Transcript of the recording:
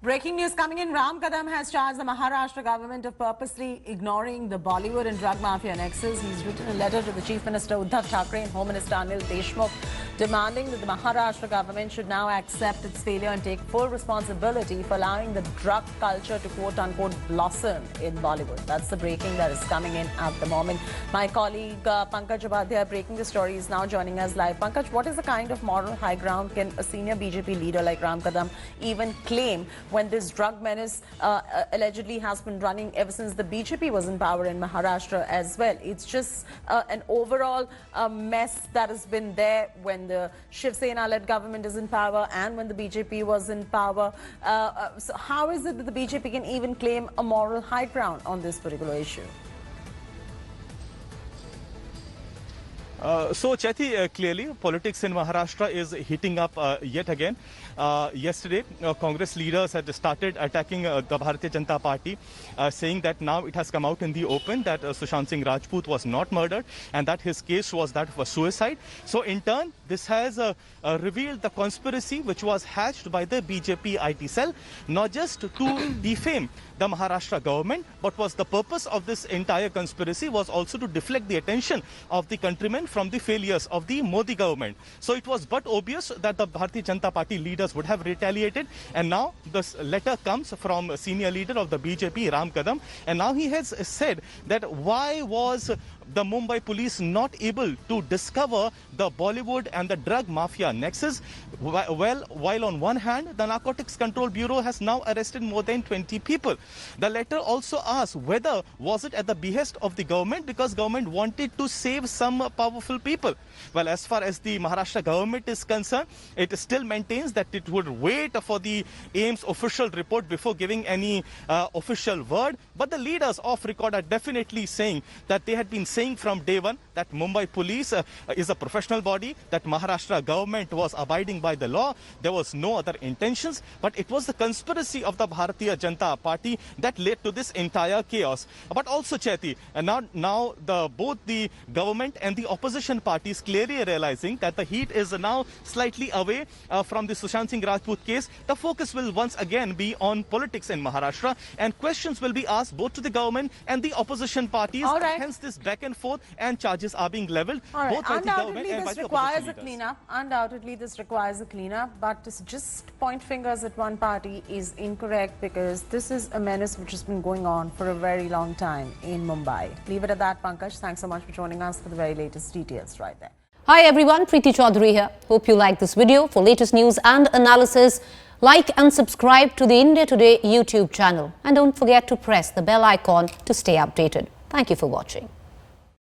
Breaking news coming in. Ram Kadam has charged the Maharashtra government of purposely ignoring the Bollywood and drug mafia nexus. He's written a letter to the Chief Minister Uddhav Thackeray and Home Minister Anil Deshmukh demanding that the Maharashtra government should now accept its failure and take full responsibility for allowing the drug culture to quote-unquote blossom in Bollywood. That's the breaking that is coming in at the moment. My colleague Pankaj Upadhyay breaking the story is now joining us live. Pankaj, what is the kind of moral high ground can a senior BJP leader like Ram Kadam even claim when this drug menace allegedly has been running ever since the BJP was in power in Maharashtra as well? It's just an overall mess that has been there when the Shiv Sena-led government is in power and when the BJP was in power. So how is it that the BJP can even claim a moral high ground on this particular issue? So, Chaiti, clearly politics in Maharashtra is heating up yet again. Yesterday, Congress leaders had started attacking the Bharatiya Janata Party, saying that now it has come out in the open that Sushant Singh Rajput was not murdered and that his case was that of a suicide. So, in turn, this has revealed the conspiracy which was hatched by the BJP IT cell, not just to defame the Maharashtra government, but was the purpose of this entire conspiracy was also to deflect the attention of the countrymen from the failures of the Modi government. So it was but obvious that the Bharatiya Janata Party leaders would have retaliated, and now this letter comes from a senior leader of the BJP, Ram Kadam, and now he has said that why was the Mumbai police not able to discover the Bollywood and the drug mafia nexus? Well, while on one hand, the Narcotics Control Bureau has now arrested more than 20 people. The letter also asks whether was it at the behest of the government because government wanted to save some powerful people. Well, as far as the Maharashtra government is concerned, it still maintains that it would wait for the AIIMS official report before giving any official word. But the leaders off record are definitely saying that they had been saying from day one that Mumbai police is a professional body, that Maharashtra government was abiding by the law. There was no other intentions, but it was the conspiracy of the Bharatiya Janata Party that led to this entire chaos. But also, Chaiti, now both the government and the opposition parties clearly realizing that the heat is now slightly away from the Sushant Singh Rajput case. The focus will once again be on politics in Maharashtra, and questions will be asked both to the government and the opposition parties. All right. Hence this back and forth, and charges are being leveled both by the government and by the opposition leaders. Undoubtedly, this requires a cleanup, but to just point fingers at one party is incorrect because this is a menace which has been going on for a very long time in Mumbai. Leave it at that, Pankaj. Thanks so much for joining us for the very latest details right there. Hi everyone, Preeti Chaudhary here. Hope you like this video. For latest news and analysis, like and subscribe to the India Today YouTube channel. And don't forget to press the bell icon to stay updated. Thank you for watching.